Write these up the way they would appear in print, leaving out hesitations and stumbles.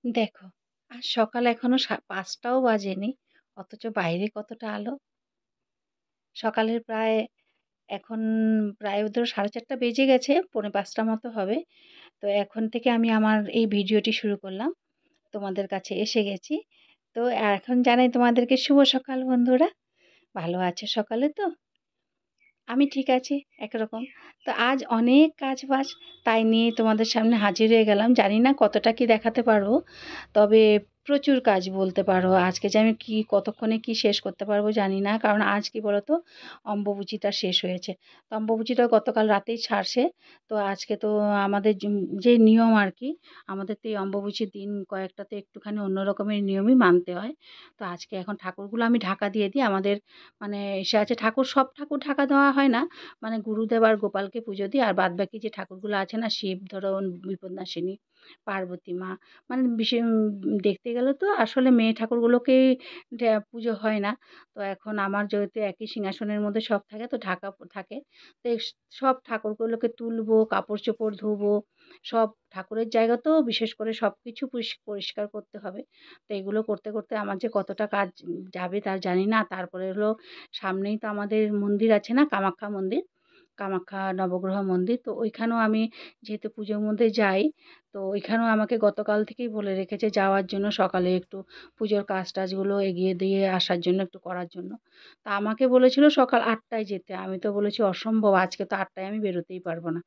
দেখো, আজ সকাল এখনো ৫টাও বাজেনি, অথচ বাইরে কতটা আলো। সকালের এখন প্রায় ধরো ৪:৩০ বেজে গেছে, ৪:৪৫ মতো হবে। তো এখন থেকে আমি আমার এই ভিডিওটি শুরু করলাম। তোমাদের কাছে এসে গেছি। তো এখন জানাই তোমাদেরকে শুভ সকাল বন্ধুরা। ভালো আছো সকালে তো? আমি ঠিক আছি একরকম। তো আজ অনেক কাজ-বাজ, তাই নিয়ে তোমাদের সামনে হাজির হয়ে গেলাম। জানি না কতটা কি দেখাতে পারবো। তবে প্রচুর কাজ বলতে পারো। আজকে যে আমি কতক্ষণে কি শেষ করতে পারবো জানি না। কারণ আজ কি বলো তো, অম্বুবাচীটা শেষ হয়েছে। তো অম্বুবাচীটা গতকাল রাতেই ছাড়ছে। তো আজকে তো আমাদের যে নিয়ম আরকি, আমাদের তো এই অম্বুবাচীর দিন কয়েকটাতে একটুখানি অন্য রকমের নিয়মই মানতে হয়। তো আজকে এখন ঠাকুরগুলো আমি ঢাকা দিয়ে দিই। আমাদের মানে এসে আছে ঠাকুর, সব ঠাকুর ঢাকা দেওয়া হয় না। মানে গুরুদেব আর গোপালকে পুজো দিই। আর বাদবাকি যে ঠাকুরগুলো আছে না, শিব ধরুন, বিপদনাশিনী, পার্বতী মা, মানে দেখতে গেলে তো আসলে মেয়ে ঠাকুরগুলোকেই পুজো হয় না। তো এখন আমার যেহেতু একই সিংহাসনের মধ্যে সব থাকে, তো ঢাকা থাকে। তো সব ঠাকুরগুলোকে তুলবো, কাপড়-চোপড় ধোবো। সব ঠাকুরের জায়গা তো বিশেষ করে সবকিছু পরিষ্কার করতে হবে। তো এগুলো করতে, করতে আমার যে কতটা কাজ যাবে তা জানি না। তারপরে হলো সামনেই তো আমাদের মন্দির আছে না, কামাখ্যা মন্দির। কামাখ্যা নবগ্রহ মন্দির। তো ওইখানেও আমি যেহেতু পুজোর মধ্যে যাই, তো ওইখানেও আমাকে গতকাল থেকেই বলে রেখেছে যাওয়ার জন্য, সকালে একটু পুজোর কাজ-টাজগুলো এগিয়ে দিয়ে আসার জন্য, একটু করার জন্য। তা আমাকে বলেছিল সকাল ৮টায় যেতে। আমি তো বলেছি অসম্ভব, আজকে তো ৮টায় আমি বেরোতেই পারব না।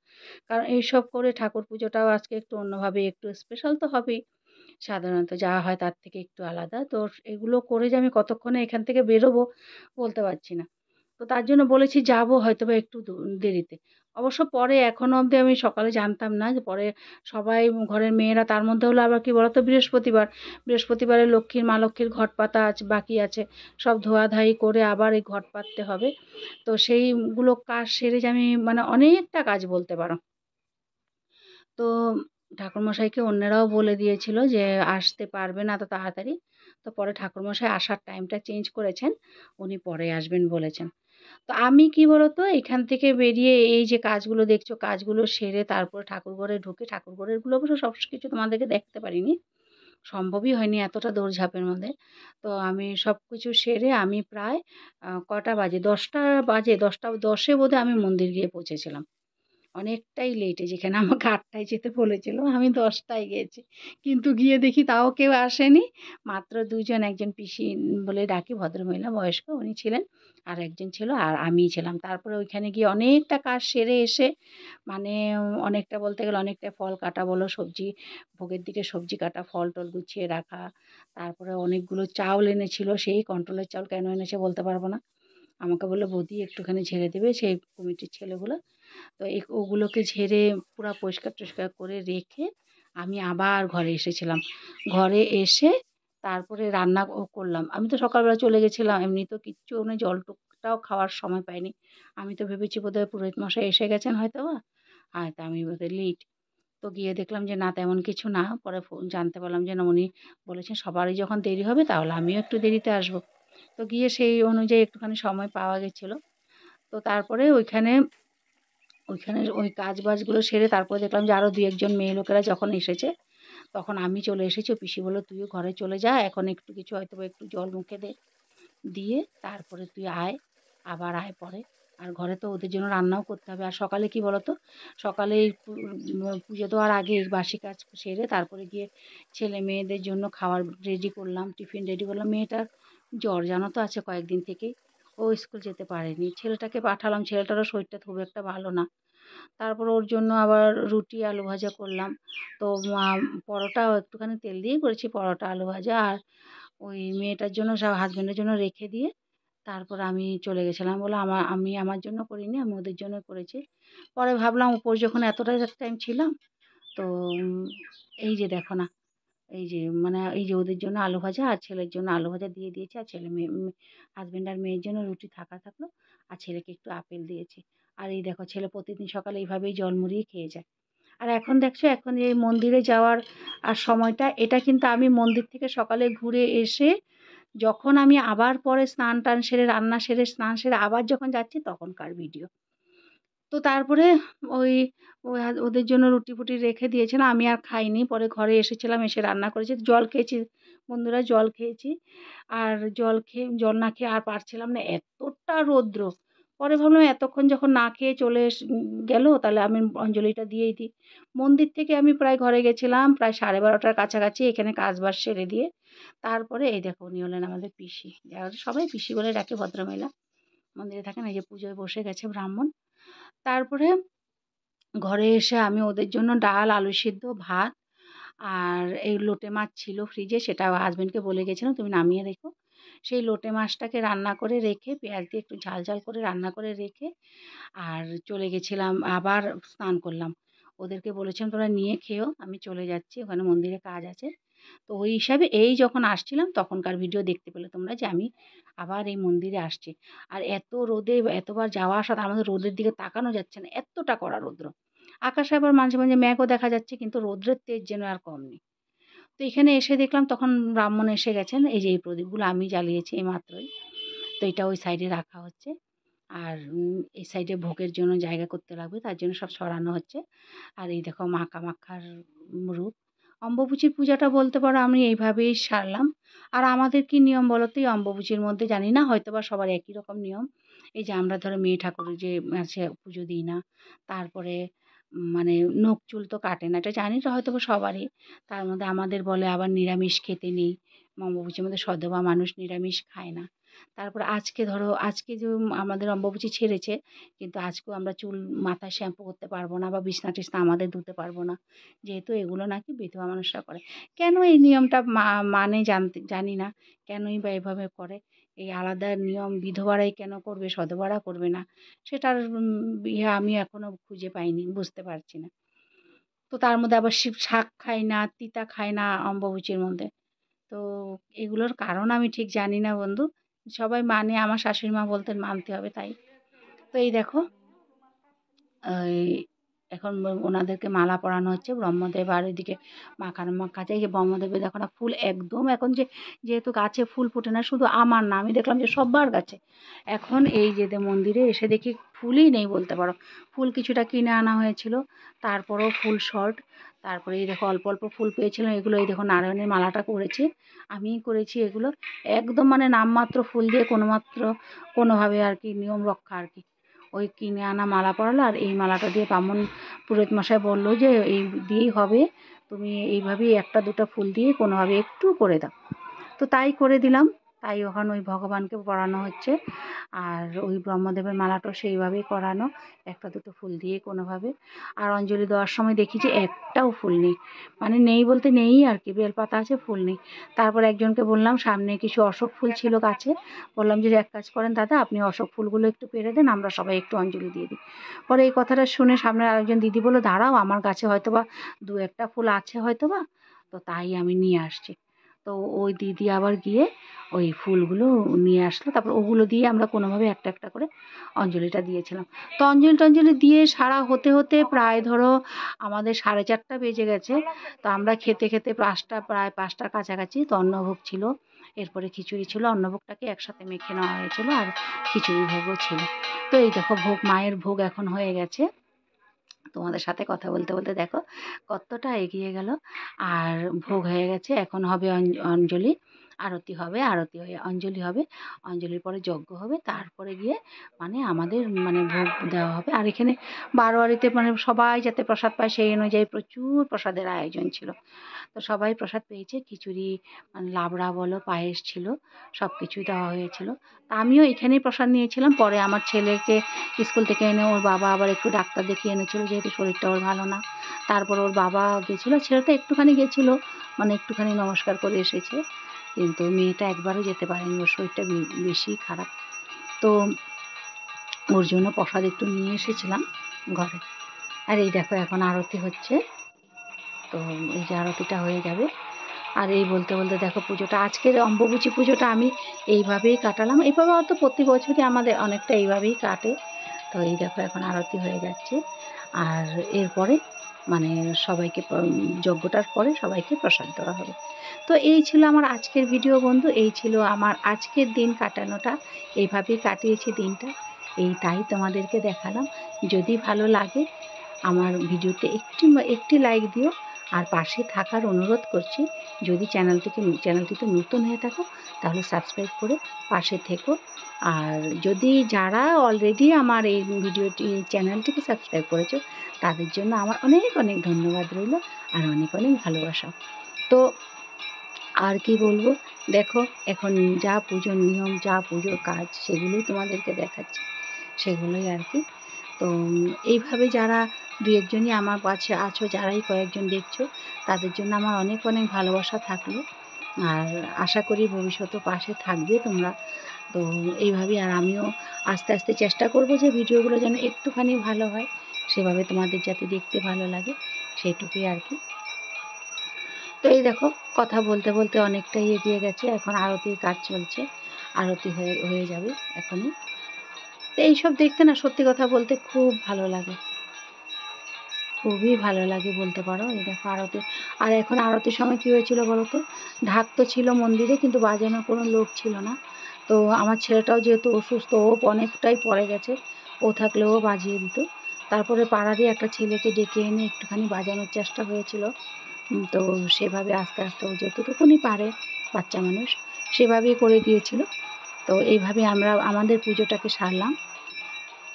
কারণ এইসব করে ঠাকুর পুজোটাও আজকে একটু অন্যভাবে, একটু স্পেশাল তো হবেই। সাধারণত যা হয় তার থেকে একটু আলাদা। তো এগুলো করে যে আমি কতক্ষণে এখান থেকে বেরোবো বলতে পারছি না। তো তার জন্য বলেছি যাবো হয়তোবা একটু দেরিতে। অবশ্য পরে এখনো অবধি আমি সকালে জানতাম না যে পরে সবাই ঘরের মেয়েরা, তার মধ্যে হলো আবার কি বলতো, বৃহস্পতিবার। বৃহস্পতিবারে লক্ষ্মীর, মা লক্ষ্মীর ঘট পাতা আছে, বাকি আছে। সব ধোয়াধাই করে আবার এই ঘট পাততে হবে। তো সেইগুলো কাজ সেরে যে আমি মানে অনেকটা কাজ বলতে পারো। তো ঠাকুরমশাইকে অন্যেরাও বলে দিয়েছিল যে আসতে পারবে না এত তাড়াতাড়ি। তো পরে ঠাকুরমশাই আসার টাইমটা চেঞ্জ করেছেন। উনি পরে আসবেন বলেছেন। তো আমি কি বলতো, এখান থেকে বেরিয়ে এই যে কাজগুলো দেখছো, কাজগুলো সেরে তারপরে ঠাকুরঘরে ঢুকে, ঠাকুরঘরেরগুলো অবশ্য সব কিছু তোমাদেরকে দেখাতে পারিনি। সম্ভবই হয়নি এতটা দৌড়ঝাঁপের মধ্যে। তো আমি সবকিছু সেরে আমি প্রায় কটা বাজে? ১০টা বাজে, ১০টা ১০ বোধহয় আমি মন্দির গিয়ে পৌঁছেছিলাম। অনেকটাই লেটে, যেখানে আমাকে ৮টায় যেতে বলেছিল আমি ১০টায় গেছি। কিন্তু গিয়ে দেখি তাও কেউ আসেনি। মাত্র ২ জন, একজন পিসি বলে ডাকি, ভদ্রমহিলা বয়স্ক উনি ছিলেন। আর একজন ছিল আর আমিই ছিলাম। তারপরে ওইখানে গিয়ে অনেকটা কাজ সেরে এসে মানে অনেকটা বলতে গেলে অনেকটা, ফল কাটা বলো, সবজি ভোগের দিকে সবজি কাটা, ফল-টল গুছিয়ে রাখা। তারপরে অনেকগুলো চাউল এনেছিল, সেই কন্ট্রোলের চাউল কেন এনেছে বলতে পারব না। আমাকে বলল, "বৌদি একটুখানি ঝেড়ে দেবে", সেই কমিটির ছেলেগুলো। তো ওগুলোকে ঝেড়ে পুরা পরিষ্কার-টরিষ্কার করে রেখে আমি আবার ঘরে এসেছিলাম। ঘরে এসে তারপরে রান্না করলাম। আমি তো সকালবেলা চলে গেছিলাম। এমনিতেও কিচ্ছু মানে জলটাও খাওয়ার সময় পাইনি। আমি তো ভেবেছি বোধহয় পুরোহিত মশাই এসে গেছেন হয়তোবা। তা আমি বোধহয় লেট। তো গিয়ে দেখলাম যে না, তেমন কিছু না। পরে জানতে পারলাম যে না, উনি বলেছেন সবারই যখন দেরি হবে তাহলে আমিও একটু দেরিতে আসবো। তো গিয়ে সেই অনুযায়ী একটুখানি সময় পাওয়া গেছিল। তো তারপরে ওইখানে ওইখানের ওই কাজ-বাজগুলো সেরে তারপরে দেখলাম যে আরও ২-১ জন মেয়ে লোকেরা যখন এসেছে, তখন আমি চলে এসেছি। ও পিসি বলল, "তুইও ঘরে চলে যা। এখন একটু কিছু হয়তোবা একটু জল মুখে দে। দিয়ে তারপরে তুই আয়, আবার আয় পরে। আর ঘরে তো ওদের জন্য রান্নাও করতে হবে।" আর সকালে কি বলো তো, সকালে এই পুজো দেওয়ার আগে বাসি কাজ সেরে তারপরে গিয়ে ছেলে-মেয়েদের জন্য খাবার রেডি করলাম, টিফিন রেডি করলাম। মেয়েটার জ্বর জানো তো আছে কয়েকদিন থেকেই। ও স্কুল যেতে পারেনি। ছেলেটাকে পাঠালাম, ছেলেটারও শরীরটা খুব একটা ভালো না। তারপর ওর জন্য আবার রুটি আলু ভাজা করলাম। তো পরোটাও একটুখানি তেল দিয়েই করেছি, পরোটা আলু ভাজা। আর ওই মেয়েটার জন্য, সব হাসবেন্ডের জন্য রেখে দিয়ে তারপর আমি চলে গেছিলাম। বললাম আমি আমার জন্য করিনি, আমি ওদের জন্য করেছি। পরে ভাবলাম উপোস যখন এতটা টাইম ছিলাম, তো এই যে দেখো না, এই যে মানে এই যে ওদের জন্য আলু ভাজা আর ছেলের জন্য আলু ভাজা দিয়ে দিয়েছি। আর ছেলে মেয়ে, হাসবেন্ড আর মেয়ের জন্য রুটি থাকলো। আর ছেলেকে একটু আপেল দিয়েছি। আর এই দেখো, ছেলে প্রতিদিন সকালে এইভাবেই জল মুড়িয়ে খেয়ে যায়। আর এখন দেখছো, এখন এই মন্দিরে যাওয়ার আর সময়টা, এটা কিন্তু আমি মন্দির থেকে সকালে ঘুরে এসে যখন আমি আবার পরে স্নান-টান সেরে, রান্না সেরে, স্নান সেরে আবার যখন যাচ্ছি তখনকার ভিডিও। তো তারপরে ওই ওদের জন্য রুটি-ফুটি রেখে দিয়েছিলাম। আমি আর খাইনি। পরে ঘরে এসেছিলাম, এসে রান্না করেছি। জল খেয়েছি বন্ধুরা, জল খেয়েছি। আর জল না খেয়ে আর পারছিলাম না। এতটা রৌদ্র। পরে ভাবলাম এতক্ষণ যখন না খেয়ে চলে গেল, তাহলে আমি অঞ্জলিটা দিয়েই দিই। মন্দির থেকে আমি প্রায় ঘরে গেছিলাম প্রায় 12:30টার কাছাকাছি, এখানে কাজবাজ সেরে দিয়ে। তারপরে এই দেখো উনি হলেন আমাদের পিসি। সবাই পিসি বলে ডাকে ভদ্রমহিলা। মন্দিরে থাকেন। এই যে পুজোয় বসে গেছে ব্রাহ্মণ। তারপরে ঘরে এসে আমি ওদের জন্য ডাল, আলু সিদ্ধ, ভাত আর এই লোটে মাছ ছিল ফ্রিজে, সেটা হাসব্যান্ডকে বলে গেছিলাম তুমি নামিয়ে রেখো। সেই লোটে মাছটাকে রান্না করে রেখে পেঁয়াজ দিয়ে একটু ঝাল ঝাল করে রান্না করে রেখে আর চলে গেছিলাম, আবার স্নান করলাম। ওদেরকে বলেছিলাম তোমরা নিয়ে খেও, আমি চলে যাচ্ছি, ওখানে মন্দিরে কাজ আছে। তো ওই হিসাবে এই যখন আসছিলাম তখনকার ভিডিও দেখতে পেলে তোমরা যে আমি আবার এই মন্দিরে আসছি। আর এত রোদে এতবার যাওয়া আসা, তার মধ্যে রোদের দিকে তাকানো যাচ্ছে না, এতটা কড়া রৌদ্র। আকাশে আবার মাঝে মাঝে মেঘও দেখা যাচ্ছে, কিন্তু রৌদ্রের তেজ যেন আর কম নেই। তো এখানে এসে দেখলাম তখন ব্রাহ্মণ এসে গেছেন। এই যে এই প্রদীপগুলো আমি জ্বালিয়েছি এই মাত্রই। তো এটা ওই সাইডে রাখা হচ্ছে। আর এই সাইডে ভোগের জন্য জায়গা করতে লাগবে, তার জন্য সব সরানো হচ্ছে। আর এই দেখো মা কামাখ্যার রূপ। অম্বুবাচীর পূজাটা বলতে পারো আমি এইভাবেই সারলাম। আর আমাদের কি নিয়ম বলো তো এই অম্বুবাচীর মধ্যে, জানি না হয়তোবা সবার একই রকম নিয়ম। এই যে আমরা ধরো মেয়ে ঠাকুর যে আছে পুজো দিই না। তারপরে মানে নখ চুল তো কাটে না, এটা জানি তো হয়তোবা সবারই। তার মধ্যে আমাদের বলে আবার নিরামিষ খেতে নেই। অম্বুবাচীর মধ্যে সধবা মানুষ নিরামিষ খায় না। তারপর আজকে ধরো আজকে যে আমাদের অম্বুবাচী ছেড়েছে, কিন্তু আজকেও আমরা চুল মাথায় শ্যাম্পু করতে পারবো না বা বিছনা-টিছনা আমাদের ধুতে পারবো না। যেহেতু এগুলো নাকি বিধবা মানুষরা করে। কেন এই নিয়মটা মানে জানি না। কেনই বা এভাবে করে? এই আলাদা নিয়ম বিধবারাই কেন করবে, সধবারা করবে না? সেটার আমি এখনো খুঁজে পাইনি, বুঝতে পারছি না। তো তার মধ্যে আবার শাক খায় না, তিতা খায় না অম্বুবাচীর মধ্যে। তো এগুলোর কারণ আমি ঠিক জানি না বন্ধু। সবাই মানে, আমার শাশুড়ি মা বলতেন মানতে হবে তাই। তো এই দেখো এই এখন ওনাদেরকে মালা পরানো হচ্ছে ব্রহ্মদেব, আর এদিকে মা কালী কাছে। এই যে ব্রহ্মদেবের দেখো না ফুল একদম, এখন যে যেহেতু গাছে ফুল ফোটে না, শুধু আমার না, আমি দেখলাম যে সবার গাছে এখন এই যে মন্দিরে এসে দেখি ফুলই নেই বলতে পারো। ফুল কিছুটা কিনে আনা হয়েছিল, তারপরেও ফুল শর্ট। তারপরে এই দেখো অল্প অল্প ফুল পেয়েছিলাম, এগুলো এই দেখো নারায়ণের মালাটা করেছি, আমিই করেছি এগুলো। একদম মানে নামমাত্র ফুল দিয়ে কোনোভাবে আর কি নিয়ম রক্ষা আর কি। ওই কিনে আনা মালা পরালো, আর এই মালাটা দিয়ে বামুন পুরোহিত মশাই বললো যে এই দিয়েই হবে, তুমি এইভাবেই একটা দুটো ফুল দিয়ে কোনোভাবে একটু করে দাও। তো তাই করে দিলাম। তাই ওখানে ওই ভগবানকে পরানো হচ্ছে। আর ওই ব্রহ্মদেবের মালাটাও সেইভাবেই করানো, একটা দুটো ফুল দিয়ে কোনোভাবে। আর অঞ্জলি দেওয়ার সময় দেখি যে একটাও ফুল নেই, মানে নেই বলতে নেই আর কি, বেলপাতা আছে ফুল নেই। তারপর একজনকে বললাম, সামনে কিছু অশোক ফুল ছিল গাছে, বললাম যে এক কাজ করেন দাদা, আপনি অশোক ফুলগুলো একটু পেরে দেন, আমরা সবাই একটু অঞ্জলি দিয়ে দিই। পরে এই কথাটা শুনে সামনে আরেকজন দিদি বললো, দাঁড়াও আমার গাছে হয়তোবা দু একটা ফুল আছে হয়তোবা, তো তাই আমি নিয়ে আসছি। তো ওই দিদি আবার গিয়ে ওই ফুলগুলো নিয়ে আসলো, তারপর ওগুলো দিয়ে আমরা কোনোভাবে একটা একটা করে অঞ্জলিটা দিয়েছিলাম। তো অঞ্জলি দিয়ে সারা হতে হতে প্রায় ধরো আমাদের 4:30 বেজে গেছে। তো আমরা খেতে খেতে প্রায় 5টার কাছাকাছি। তো অন্নভোগ ছিল, এরপরে খিচুড়ি ছিল, অন্নভোগটাকে একসাথে মেখে নেওয়া হয়েছিল, আর খিচুড়ি ভোগও ছিল। তো এই দেখো মায়ের ভোগ এখন হয়ে গেছে। তোমাদের সাথে কথা বলতে বলতে দেখো কতটা এগিয়ে গেল। আর ভোগ হয়ে গেছে, এখন হবে অঞ্জলি, আরতি হবে, আরতি হয়ে অঞ্জলি হবে, অঞ্জলির পরে যজ্ঞ হবে, তারপরে গিয়ে মানে আমাদের মানে ভোগ দেওয়া হবে। আর এখানে বারোয়ারিতে মানে সবাই যাতে প্রসাদ পায় সেই অনুযায়ী প্রচুর প্রসাদের আয়োজন ছিল। তো সবাই প্রসাদ পেয়েছে, খিচুড়ি মানে লাবড়া বলো, পায়েস ছিল, সব কিছুই দেওয়া হয়েছিল। তা আমিও এখানেই প্রসাদ নিয়েছিলাম। পরে আমার ছেলেকে স্কুল থেকে এনে ওর বাবা আবার একটু ডাক্তার দেখিয়ে এনেছিল, যেহেতু শরীরটা ওর ভালো না। তারপর ওর বাবা গেছিলো, ছেলেটা একটুখানি গেছিলো, মানে একটুখানি নমস্কার করে এসেছে, কিন্তু মেয়েটা একবারও যেতে পারেনি, ওর শরীরটা বেশি খারাপ। তো ওর জন্য প্রসাদ একটু নিয়ে এসেছিলাম ঘরে। আর এই দেখো এখন আরতি হচ্ছে। তো এই যে আরতিটা হয়ে যাবে। আর এই বলতে বলতে দেখো পুজোটা, আজকের অম্বুবাচী পুজোটা আমি এইভাবেই কাটালাম। এইভাবে হয়তো প্রতি বছরই আমাদের অনেকটা এইভাবেই কাটে। তো এই দেখো এখন আরতি হয়ে যাচ্ছে। আর এরপরে মানে সবাইকে যজ্ঞটার পরে সবাইকে প্রসাদ দেওয়া হবে। তো এই ছিল আমার আজকের ভিডিও বন্ধু, এই ছিল আমার আজকের দিন কাটানোটা, এইভাবেই কাটিয়েছি দিনটা। তাই তোমাদেরকে দেখালাম। যদি ভালো লাগে আমার ভিডিওতে একটি লাইক দিও, আর পাশে থাকার অনুরোধ করছি। যদি চ্যানেলটিতে নতুন হয়ে থাকো তাহলে সাবস্ক্রাইব করে পাশে থেকো। আর যদি যারা অলরেডি আমার এই চ্যানেলটিকে সাবস্ক্রাইব করেছো তাদের জন্য আমার অনেক অনেক ধন্যবাদ রইল, আর অনেক অনেক ভালোবাসা। তো আর কি বলবো, দেখো এখন যা পুজোর নিয়ম, যা পুজোর কাজ সেগুলোই তোমাদেরকে দেখাচ্ছি, সেগুলোই আর কি। তো এইভাবে যারা দু একজনই আমার পাশে আছো, যারাই কয়েকজন দেখছো, তাদের জন্য আমার অনেক অনেক ভালোবাসা থাকলো। আর আশা করি ভবিষ্যতেও পাশে থাকবে তোমরা। তো এইভাবেই আর আমিও আস্তে আস্তে চেষ্টা করব যে ভিডিওগুলো যেন একটুখানি ভালো হয়, সেভাবে তোমাদের যাতে দেখতে ভালো লাগে, সেইটুকুই আর কি। তো এই দেখো কথা বলতে বলতে অনেকটাই এগিয়ে গেছে, এখন আরতির কাজ চলছে, আরতি হয়ে যাবে এখনই। তো এইসব দেখতে না সত্যি কথা বলতে খুব ভালো লাগে, খুবই ভালো লাগে বলতে পারো। এই দেখো আরতি, আর এখন আরতির সময় কী হয়েছিল বলো তো, ঢাক তো ছিল মন্দিরে কিন্তু বাজানোর কোনো লোক ছিল না। তো আমার ছেলেটাও যেহেতু অসুস্থ, ও অনেকটাই পড়ে গেছে, ও থাকলে ও বাজিয়ে দিত। তারপরে পাড়ারই একটা ছেলেকে ডেকে এনে একটুখানি বাজানোর চেষ্টা হয়েছিল। তো সেভাবে আস্তে আস্তে ও যতটুকুনি পারে, বাচ্চা মানুষ, সেভাবেই করে দিয়েছিল। তো এইভাবে আমরা আমাদের পুজোটাকে সারলাম।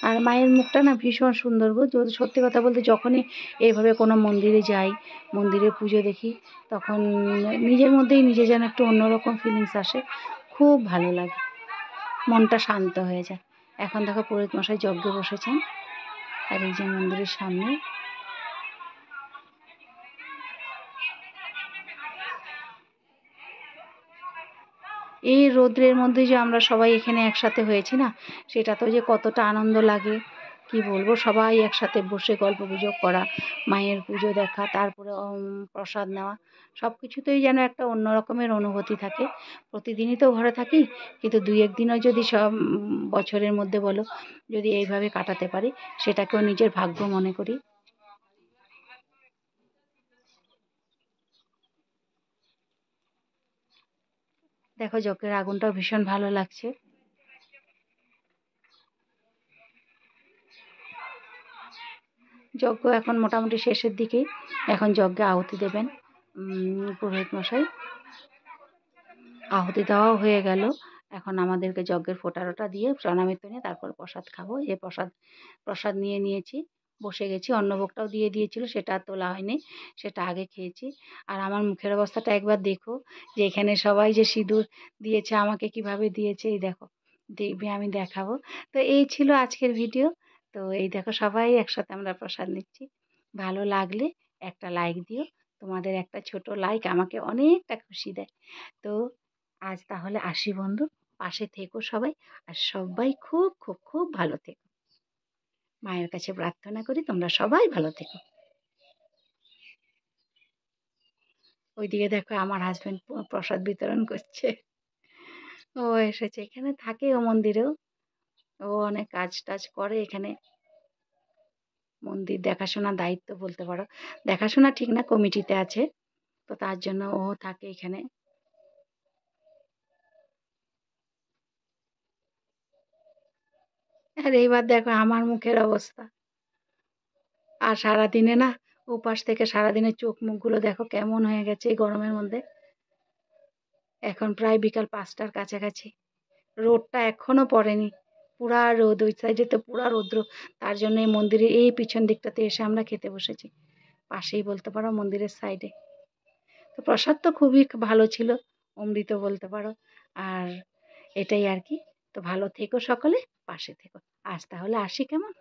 আর মায়ের মুখটা না ভীষণ সুন্দর গো, যদি সত্যি কথা বলতে যখনই এইভাবে কোনো মন্দিরে যাই, মন্দিরে পুজো দেখি, তখন নিজের মধ্যেই নিজে যেন একটু অন্যরকম ফিলিংস আসে, খুব ভালো লাগে, মনটা শান্ত হয়ে যায়। এখন দেখো পুরোহিত মশাই যজ্ঞে বসেছেন, আর এই যে মন্দিরের সামনে এই রৌদ্রের মধ্যে যে আমরা সবাই এখানে একসাথে হয়েছি না, সেটা তো যে কতটা আনন্দ লাগে কি বলবো। সবাই একসাথে বসে গল্পগুজব করা, মায়ের পুজো দেখা, তারপরে প্রসাদ নেওয়া, সব কিছুতেই যেন একটা অন্য রকমের অনুভূতি থাকে। প্রতিদিনই তো ঘরে থাকি, কিন্তু দুই একদিনও যদি সব বছরের মধ্যে বলো যদি এইভাবে কাটাতে পারি, সেটাকেও নিজের ভাগ্য মনে করি। দেখো যজ্ঞের আগুনটাও ভীষণ ভালো লাগছে। যজ্ঞ এখন মোটামুটি শেষের দিকেই, এখন যজ্ঞে আহুতি দেবেন পুরোহিত মশাই। আহুতি দেওয়াও হয়ে গেল, এখন আমাদেরকে যজ্ঞের ফোঁটা দিয়ে প্রণামিত নিয়ে তারপর প্রসাদ খাবো। প্রসাদ নিয়েছি, বসে গেছি। অন্নভোগটাও দিয়ে দিয়েছিল, সেটা আর তোলা হয়নি, সেটা আগে খেয়েছি। আর আমার মুখের অবস্থাটা একবার দেখো, যে এখানে সবাই যে সিঁদুর দিয়েছে আমাকে কিভাবে দিয়েছে, এই দেখো, দেখবে আমি দেখাবো। তো এই ছিল আজকের ভিডিও। তো এই দেখো সবাই একসাথে আমরা প্রসাদ নিচ্ছি। ভালো লাগলে একটা লাইক দিও, তোমাদের একটা ছোট লাইক আমাকে অনেকটা খুশি দেয়। তো আজ তাহলে আসি বন্ধু, পাশে থেকো সবাই, আর সবাই খুব খুব খুব ভালো থেকো। মায়ের কাছে প্রার্থনা করি তোমরা সবাই ভালো থেকো। ওইদিকে দেখো আমার হাজবেন্ড প্রসাদ বিতরণ করছে, ও এসেছে, এখানে থাকে ও মন্দিরেও, ও অনেক কাজ টাজ করে এখানে, মন্দির দেখাশোনার দায়িত্ব বলতে পারো, দেখাশোনা ঠিক না, কমিটিতে আছে, তো তার জন্য ও থাকে এখানে। আর এইবার দেখো আমার মুখের অবস্থা, আর সারাদিনে না উপাস থেকে সারাদিনের চোখ মুখগুলো দেখো কেমন হয়ে গেছে এই গরমের মধ্যে। এখন প্রায় বিকাল 5টার কাছাকাছি, রোদটা এখনো পড়েনি, পুরা রোদ, ওই সাইডে তো পুরা রৌদ্র। তার জন্য এই মন্দিরের এই পিছন দিকটাতে এসে আমরা খেতে বসেছি, পাশেই বলতে পারো মন্দিরের সাইডে। তো প্রসাদ তো খুবই ভালো ছিল, অমৃত বলতে পারো। আর এটাই আর কি। তো ভালো থেকো সকলে, পাশে থেকো। আজ তাহলে আসি, কেমন?